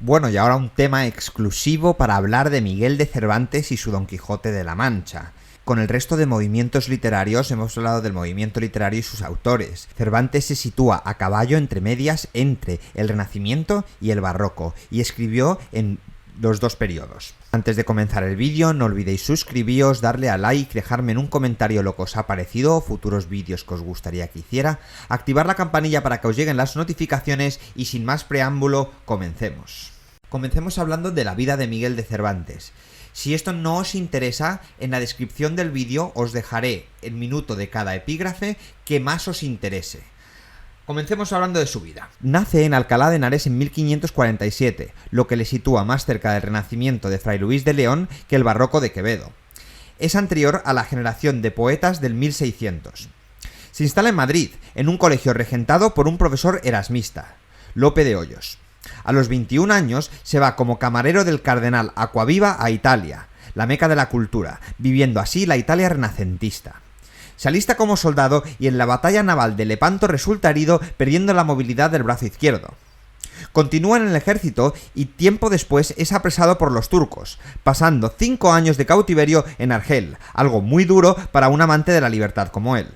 Bueno, y ahora un tema exclusivo para hablar de Miguel de Cervantes y su Don Quijote de la Mancha. Con el resto de movimientos literarios hemos hablado del movimiento literario y sus autores. Cervantes se sitúa a caballo entre medias entre el Renacimiento y el Barroco, y escribió en los dos periodos. Antes de comenzar el vídeo, no olvidéis suscribíos, darle a like, dejarme en un comentario lo que os ha parecido o futuros vídeos que os gustaría que hiciera, activar la campanilla para que os lleguen las notificaciones y sin más preámbulo, comencemos. Comencemos hablando de la vida de Miguel de Cervantes. Si esto no os interesa, en la descripción del vídeo os dejaré el minuto de cada epígrafe que más os interese. Comencemos hablando de su vida. Nace en Alcalá de Henares en 1547, lo que le sitúa más cerca del Renacimiento de Fray Luis de León que el Barroco de Quevedo. Es anterior a la generación de poetas del 1600. Se instala en Madrid, en un colegio regentado por un profesor erasmista, Lope de Hoyos. A los 21 años se va como camarero del cardenal Acquaviva a Italia, la meca de la cultura, viviendo así la Italia renacentista. Se alista como soldado y en la batalla naval de Lepanto resulta herido perdiendo la movilidad del brazo izquierdo. Continúa en el ejército y tiempo después es apresado por los turcos, pasando 5 años de cautiverio en Argel, algo muy duro para un amante de la libertad como él.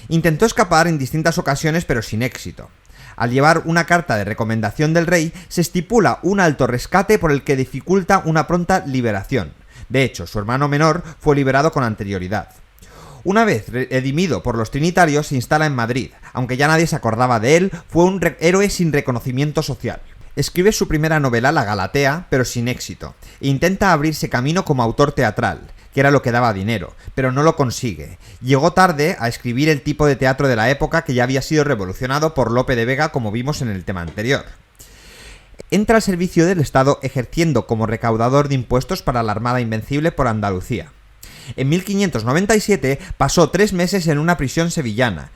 Intentó escapar en distintas ocasiones pero sin éxito. Al llevar una carta de recomendación del rey, se estipula un alto rescate por el que dificulta una pronta liberación. De hecho, su hermano menor fue liberado con anterioridad. Una vez redimido por los trinitarios, se instala en Madrid. Aunque ya nadie se acordaba de él, fue un héroe sin reconocimiento social. Escribe su primera novela, La Galatea, pero sin éxito, e intenta abrirse camino como autor teatral, que era lo que daba dinero, pero no lo consigue. Llegó tarde a escribir el tipo de teatro de la época que ya había sido revolucionado por Lope de Vega, como vimos en el tema anterior. Entra al servicio del Estado ejerciendo como recaudador de impuestos para la Armada Invencible por Andalucía. En 1597 pasó 3 meses en una prisión sevillana.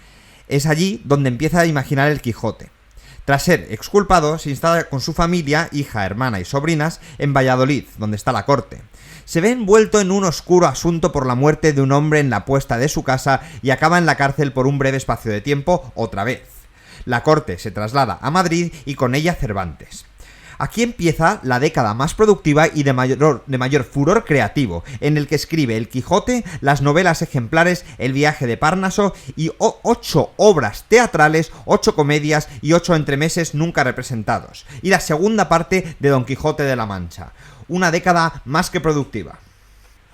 Es allí donde empieza a imaginar el Quijote. Tras ser exculpado, se instala con su familia, hija, hermana y sobrinas, en Valladolid, donde está la corte. Se ve envuelto en un oscuro asunto por la muerte de un hombre en la puesta de su casa y acaba en la cárcel por un breve espacio de tiempo otra vez. La corte se traslada a Madrid y con ella Cervantes. Aquí empieza la década más productiva y de mayor furor creativo, en el que escribe El Quijote, las novelas ejemplares El viaje de Parnaso y 8 obras teatrales, 8 comedias y 8 entremeses nunca representados, y la segunda parte de Don Quijote de la Mancha. Una década más que productiva.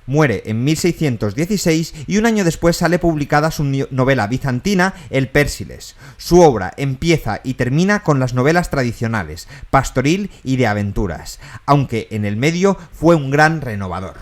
Muere en 1616 y un año después sale publicada su novela bizantina El Pérsiles. Su obra empieza y termina con las novelas tradicionales, pastoril y de aventuras, aunque en el medio fue un gran renovador.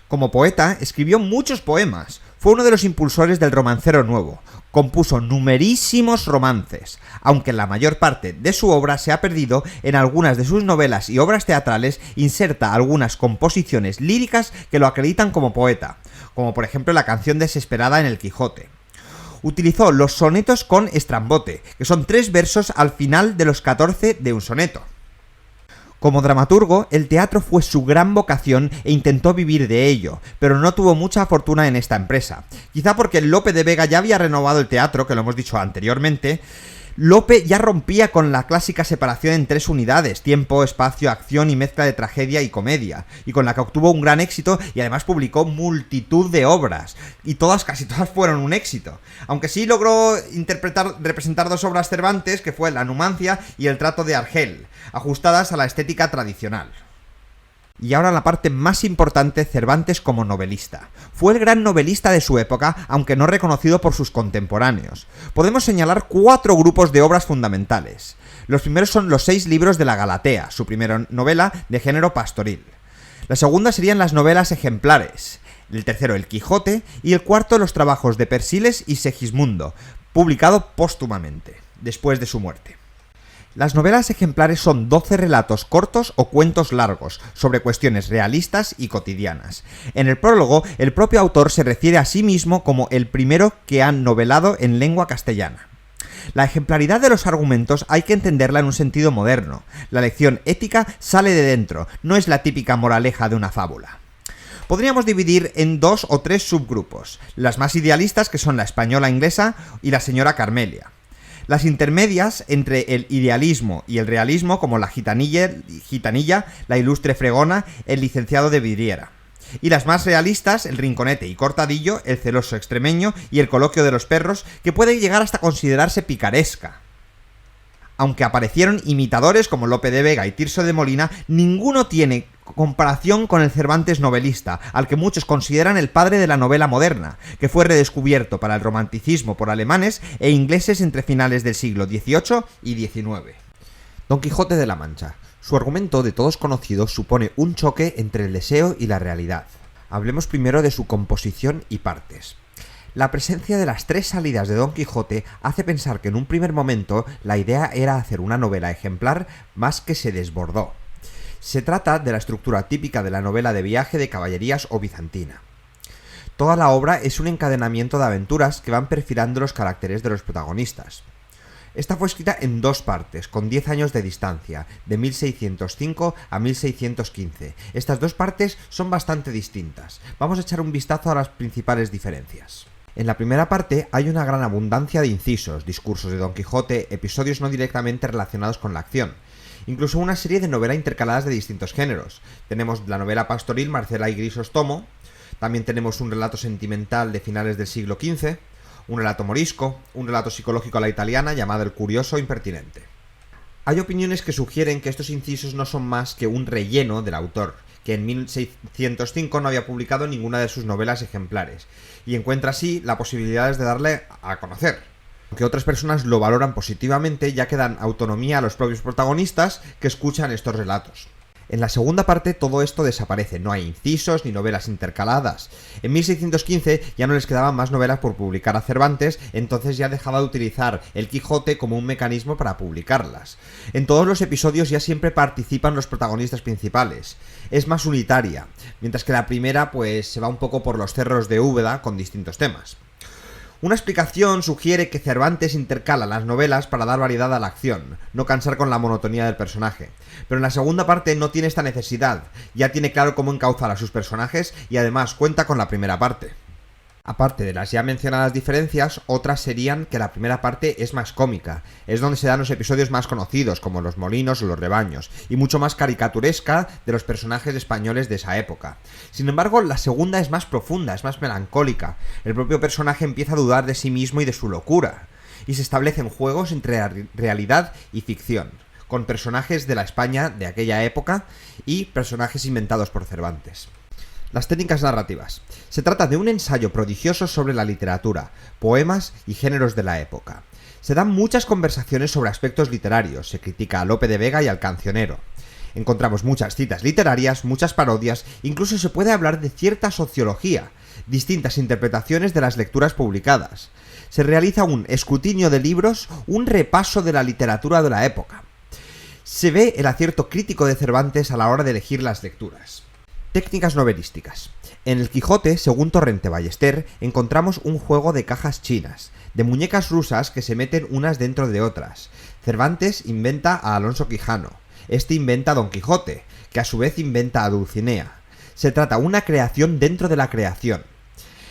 Como poeta, escribió muchos poemas. Fue uno de los impulsores del romancero nuevo. Compuso numerísimos romances, aunque la mayor parte de su obra se ha perdido. En algunas de sus novelas y obras teatrales inserta algunas composiciones líricas que lo acreditan como poeta, como por ejemplo la canción desesperada en El Quijote. Utilizó los sonetos con estrambote, que son 3 versos al final de los 14 de un soneto. Como dramaturgo, el teatro fue su gran vocación e intentó vivir de ello, pero no tuvo mucha fortuna en esta empresa. Quizá porque Lope de Vega ya había renovado el teatro, que lo hemos dicho anteriormente. Lope ya rompía con la clásica separación en 3 unidades, tiempo, espacio, acción y mezcla de tragedia y comedia, y con la que obtuvo un gran éxito y además publicó multitud de obras, y casi todas fueron un éxito. Aunque sí logró representar 2 obras Cervantes, que fue La Numancia y El Trato de Argel, ajustadas a la estética tradicional. Y ahora la parte más importante, Cervantes como novelista. Fue el gran novelista de su época, aunque no reconocido por sus contemporáneos. Podemos señalar 4 grupos de obras fundamentales. Los primeros son los 6 libros de La Galatea, su primera novela de género pastoril. La segunda serían las novelas ejemplares. El tercero, El Quijote, y el cuarto, los trabajos de Persiles y Segismundo, publicado póstumamente, después de su muerte. Las novelas ejemplares son 12 relatos cortos o cuentos largos sobre cuestiones realistas y cotidianas. En el prólogo, el propio autor se refiere a sí mismo como el primero que ha novelado en lengua castellana. La ejemplaridad de los argumentos hay que entenderla en un sentido moderno. La lección ética sale de dentro, no es la típica moraleja de una fábula. Podríamos dividir en 2 o 3 subgrupos, las más idealistas, que son la española inglesa y la señora Carmelia. Las intermedias entre el idealismo y el realismo, como la gitanilla, la ilustre fregona, el licenciado de Vidriera. Y las más realistas, el rinconete y cortadillo, el celoso extremeño y el coloquio de los perros, que puede llegar hasta considerarse picaresca. Aunque aparecieron imitadores como Lope de Vega y Tirso de Molina, ninguno tiene comparación con el Cervantes novelista, al que muchos consideran el padre de la novela moderna, que fue redescubierto para el romanticismo por alemanes e ingleses entre finales del siglo XVIII y XIX. Don Quijote de la Mancha. Su argumento, de todos conocido, supone un choque entre el deseo y la realidad. Hablemos primero de su composición y partes. La presencia de las 3 salidas de Don Quijote hace pensar que en un primer momento la idea era hacer una novela ejemplar, más que se desbordó. Se trata de la estructura típica de la novela de viaje de caballerías o bizantina. Toda la obra es un encadenamiento de aventuras que van perfilando los caracteres de los protagonistas. Esta fue escrita en 2 partes, con 10 años de distancia, de 1605 a 1615. Estas 2 partes son bastante distintas. Vamos a echar un vistazo a las principales diferencias. En la primera parte hay una gran abundancia de incisos, discursos de Don Quijote, episodios no directamente relacionados con la acción. Incluso una serie de novelas intercaladas de distintos géneros. Tenemos la novela pastoril Marcela y Grisóstomo, también tenemos un relato sentimental de finales del siglo XV, un relato morisco, un relato psicológico a la italiana llamado El curioso impertinente. Hay opiniones que sugieren que estos incisos no son más que un relleno del autor, que en 1605 no había publicado ninguna de sus novelas ejemplares, y encuentra así la posibilidad de darle a conocer. Aunque otras personas lo valoran positivamente, ya que dan autonomía a los propios protagonistas que escuchan estos relatos. En la segunda parte todo esto desaparece, no hay incisos ni novelas intercaladas. En 1615 ya no les quedaban más novelas por publicar a Cervantes, entonces ya dejaba de utilizar el Quijote como un mecanismo para publicarlas. En todos los episodios ya siempre participan los protagonistas principales. Es más unitaria, mientras que la primera pues se va un poco por los cerros de Úbeda con distintos temas. Una explicación sugiere que Cervantes intercala las novelas para dar variedad a la acción, no cansar con la monotonía del personaje. Pero en la segunda parte no tiene esta necesidad, ya tiene claro cómo encauzar a sus personajes y además cuenta con la primera parte. Aparte de las ya mencionadas diferencias, otras serían que la primera parte es más cómica, es donde se dan los episodios más conocidos, como los molinos o los rebaños, y mucho más caricaturesca de los personajes españoles de esa época. Sin embargo, la segunda es más profunda, es más melancólica, el propio personaje empieza a dudar de sí mismo y de su locura, y se establecen juegos entre realidad y ficción, con personajes de la España de aquella época y personajes inventados por Cervantes. Las técnicas narrativas. Se trata de un ensayo prodigioso sobre la literatura, poemas y géneros de la época. Se dan muchas conversaciones sobre aspectos literarios, se critica a Lope de Vega y al cancionero. Encontramos muchas citas literarias, muchas parodias, incluso se puede hablar de cierta sociología, distintas interpretaciones de las lecturas publicadas. Se realiza un escrutinio de libros, un repaso de la literatura de la época. Se ve el acierto crítico de Cervantes a la hora de elegir las lecturas. Técnicas novelísticas. En el Quijote, según Torrente Ballester, encontramos un juego de cajas chinas, de muñecas rusas que se meten unas dentro de otras. Cervantes inventa a Alonso Quijano, este inventa a Don Quijote, que a su vez inventa a Dulcinea. Se trata de una creación dentro de la creación.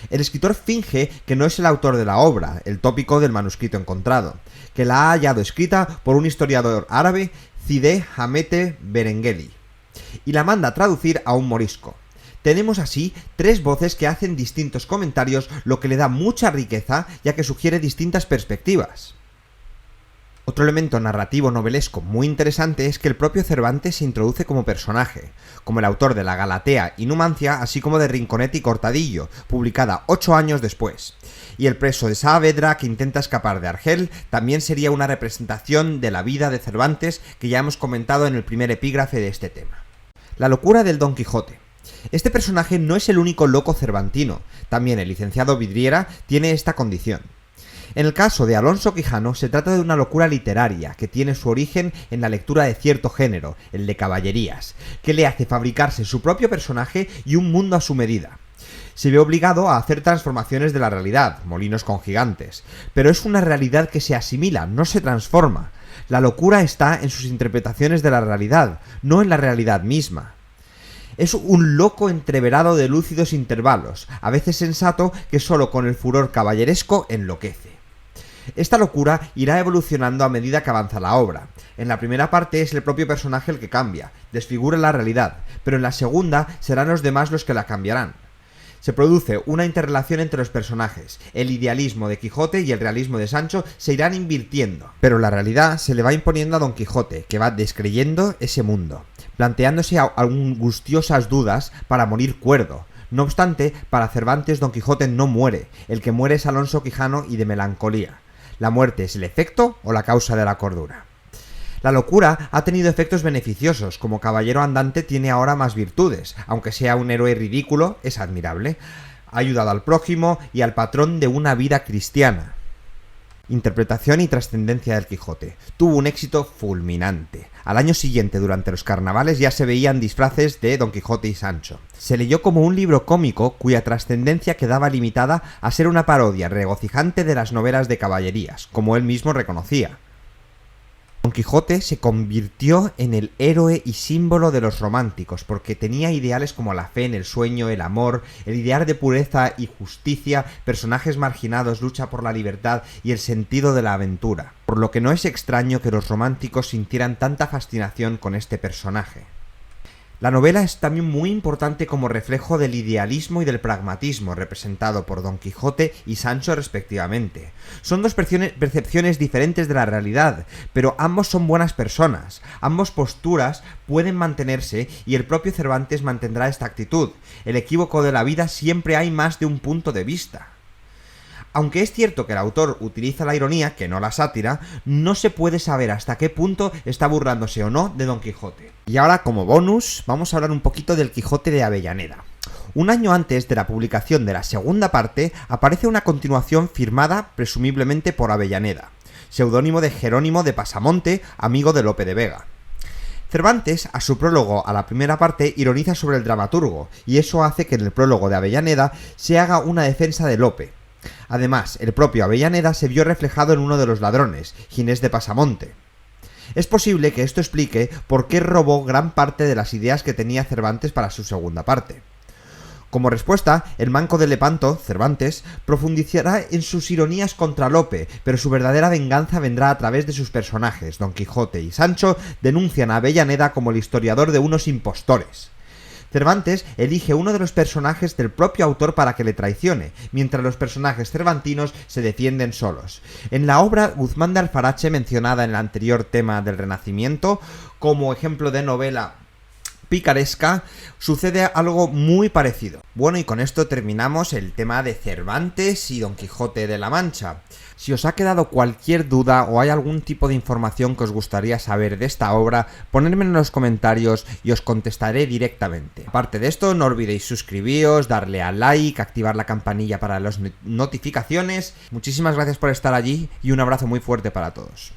El escritor finge que no es el autor de la obra, el tópico del manuscrito encontrado, que la ha hallado escrita por un historiador árabe, Zide Hamete Berengeli, y la manda a traducir a un morisco. Tenemos así 3 voces que hacen distintos comentarios, lo que le da mucha riqueza, ya que sugiere distintas perspectivas. Otro elemento narrativo novelesco muy interesante es que el propio Cervantes se introduce como personaje, como el autor de la Galatea y Numancia, así como de Rinconete y Cortadillo, publicada 8 años después. Y el preso de Saavedra que intenta escapar de Argel también sería una representación de la vida de Cervantes que ya hemos comentado en el primer epígrafe de este tema. La locura del Don Quijote. Este personaje no es el único loco cervantino, también el licenciado Vidriera tiene esta condición. En el caso de Alonso Quijano se trata de una locura literaria que tiene su origen en la lectura de cierto género, el de caballerías, que le hace fabricarse su propio personaje y un mundo a su medida. Se ve obligado a hacer transformaciones de la realidad, molinos con gigantes, pero es una realidad que se asimila, no se transforma. La locura está en sus interpretaciones de la realidad, no en la realidad misma. Es un loco entreverado de lúcidos intervalos, a veces sensato que solo con el furor caballeresco enloquece. Esta locura irá evolucionando a medida que avanza la obra. En la primera parte es el propio personaje el que cambia, desfigura la realidad, pero en la segunda serán los demás los que la cambiarán. Se produce una interrelación entre los personajes, el idealismo de Quijote y el realismo de Sancho se irán invirtiendo, pero la realidad se le va imponiendo a Don Quijote, que va descreyendo ese mundo, planteándose angustiosas dudas para morir cuerdo. No obstante, para Cervantes Don Quijote no muere, el que muere es Alonso Quijano y de melancolía. ¿La muerte es el efecto o la causa de la cordura? La locura ha tenido efectos beneficiosos, como caballero andante tiene ahora más virtudes, aunque sea un héroe ridículo, es admirable. Ha ayudado al prójimo y al patrón de una vida cristiana. Interpretación y trascendencia del Quijote. Tuvo un éxito fulminante. Al año siguiente, durante los carnavales, ya se veían disfraces de Don Quijote y Sancho. Se leyó como un libro cómico cuya trascendencia quedaba limitada a ser una parodia regocijante de las novelas de caballerías, como él mismo reconocía. Don Quijote se convirtió en el héroe y símbolo de los románticos, porque tenía ideales como la fe en el sueño, el amor, el ideal de pureza y justicia, personajes marginados, lucha por la libertad y el sentido de la aventura, por lo que no es extraño que los románticos sintieran tanta fascinación con este personaje. La novela es también muy importante como reflejo del idealismo y del pragmatismo representado por Don Quijote y Sancho respectivamente. Son dos percepciones diferentes de la realidad, pero ambos son buenas personas, ambas posturas pueden mantenerse y el propio Cervantes mantendrá esta actitud. El equívoco de la vida siempre hay más de un punto de vista. Aunque es cierto que el autor utiliza la ironía, que no la sátira, no se puede saber hasta qué punto está burlándose o no de Don Quijote. Y ahora, como bonus, vamos a hablar un poquito del Quijote de Avellaneda. Un año antes de la publicación de la segunda parte, aparece una continuación firmada presumiblemente por Avellaneda, seudónimo de Jerónimo de Pasamonte, amigo de Lope de Vega. Cervantes, a su prólogo a la primera parte, ironiza sobre el dramaturgo, y eso hace que en el prólogo de Avellaneda se haga una defensa de Lope. Además, el propio Avellaneda se vio reflejado en uno de los ladrones, Ginés de Pasamonte. Es posible que esto explique por qué robó gran parte de las ideas que tenía Cervantes para su segunda parte. Como respuesta, el manco de Lepanto, Cervantes, profundizará en sus ironías contra Lope, pero su verdadera venganza vendrá a través de sus personajes. Don Quijote y Sancho denuncian a Avellaneda como el historiador de unos impostores. Cervantes elige uno de los personajes del propio autor para que le traicione, mientras los personajes cervantinos se defienden solos. En la obra Guzmán de Alfarache, mencionada en el anterior tema del Renacimiento, como ejemplo de novela picaresca, sucede algo muy parecido. Bueno, y con esto terminamos el tema de Cervantes y Don Quijote de la Mancha. Si os ha quedado cualquier duda o hay algún tipo de información que os gustaría saber de esta obra, ponedme en los comentarios y os contestaré directamente. Aparte de esto, no olvidéis suscribiros, darle a like, activar la campanilla para las notificaciones. Muchísimas gracias por estar allí y un abrazo muy fuerte para todos.